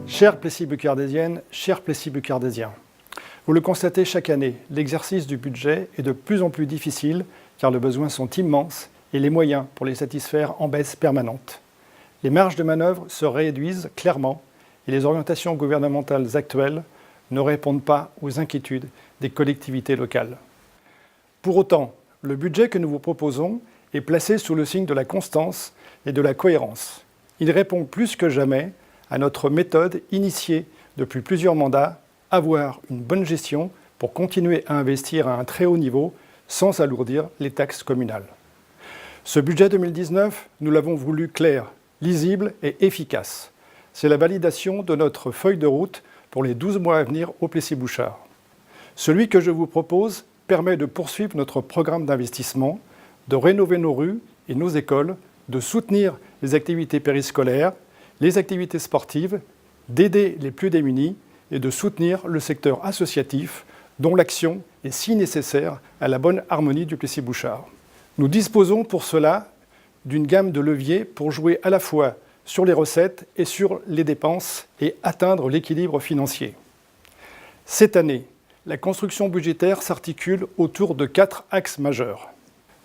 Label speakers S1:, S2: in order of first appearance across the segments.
S1: Chère Plessis-Bucardésienne, chers Plessis-Bucardésiens, vous le constatez chaque année, l'exercice du budget est de plus en plus difficile car les besoins sont immenses et les moyens pour les satisfaire en baisse permanente. Les marges de manœuvre se réduisent clairement et les orientations gouvernementales actuelles ne répondent pas aux inquiétudes des collectivités locales. Pour autant, le budget que nous vous proposons est placé sous le signe de la constance et de la cohérence. Il répond plus que jamais à notre méthode initiée depuis plusieurs mandats, avoir une bonne gestion pour continuer à investir à un très haut niveau sans alourdir les taxes communales. Ce budget 2019, nous l'avons voulu clair, lisible et efficace. C'est la validation de notre feuille de route pour les 12 mois à venir au Plessis-Bouchard. Celui que je vous propose permet de poursuivre notre programme d'investissement, de rénover nos rues et nos écoles, de soutenir les activités périscolaires, les activités sportives, d'aider les plus démunis et de soutenir le secteur associatif dont l'action est si nécessaire à la bonne harmonie du Plessis-Bouchard. Nous disposons pour cela d'une gamme de leviers pour jouer à la fois sur les recettes et sur les dépenses et atteindre l'équilibre financier. Cette année, la construction budgétaire s'articule autour de 4 axes majeurs.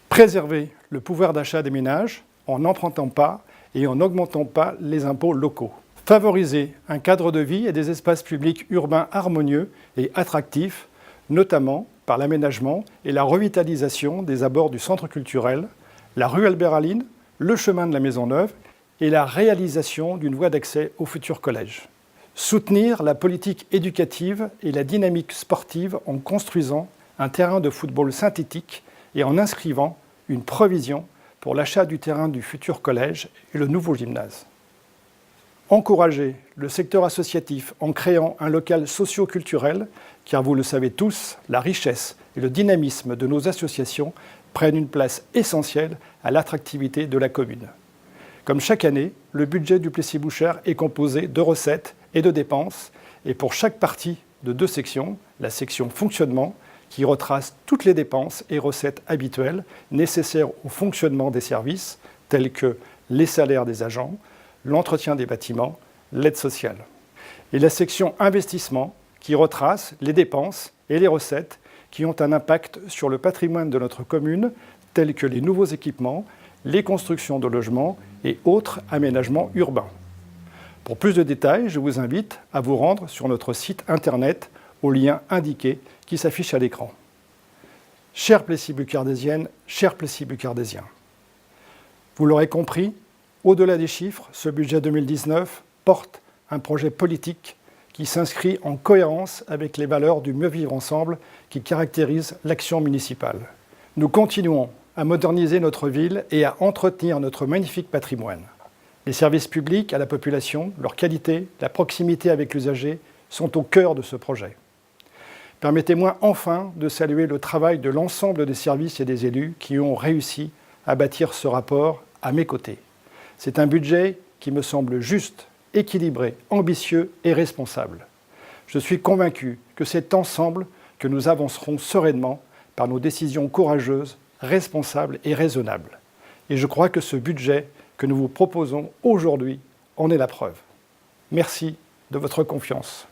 S1: Préserver le pouvoir d'achat des ménages en n'empruntant pas et en n'augmentant pas les impôts locaux. Favoriser un cadre de vie et des espaces publics urbains harmonieux et attractifs, notamment par l'aménagement et la revitalisation des abords du centre culturel, la rue Albert-Aline, le chemin de la Maison-Neuve et la réalisation d'une voie d'accès au futur collège. Soutenir la politique éducative et la dynamique sportive en construisant un terrain de football synthétique et en inscrivant une provision pour l'achat du terrain du futur collège et le nouveau gymnase. Encourager le secteur associatif en créant un local socio-culturel, car vous le savez tous, la richesse et le dynamisme de nos associations prennent une place essentielle à l'attractivité de la commune. Comme chaque année, le budget du Plessis-Bouchard est composé de recettes et de dépenses, et pour chaque partie de 2 sections, la section fonctionnement, qui retrace toutes les dépenses et recettes habituelles nécessaires au fonctionnement des services, tels que les salaires des agents, l'entretien des bâtiments, l'aide sociale. Et la section investissement, qui retrace les dépenses et les recettes qui ont un impact sur le patrimoine de notre commune, tels que les nouveaux équipements, les constructions de logements et autres aménagements urbains. Pour plus de détails, je vous invite à vous rendre sur notre site internet au lien indiqué qui s'affiche à l'écran. Chères Plessis-Bucardésiennes, chers Plessis-Bucardésiens, vous l'aurez compris, au-delà des chiffres, ce budget 2019 porte un projet politique qui s'inscrit en cohérence avec les valeurs du mieux vivre ensemble qui caractérisent l'action municipale. Nous continuons à moderniser notre ville et à entretenir notre magnifique patrimoine. Les services publics à la population, leur qualité, la proximité avec l'usager sont au cœur de ce projet. Permettez-moi enfin de saluer le travail de l'ensemble des services et des élus qui ont réussi à bâtir ce rapport à mes côtés. C'est un budget qui me semble juste, équilibré, ambitieux et responsable. Je suis convaincu que c'est ensemble que nous avancerons sereinement par nos décisions courageuses, responsables et raisonnables. Et je crois que ce budget que nous vous proposons aujourd'hui en est la preuve. Merci de votre confiance.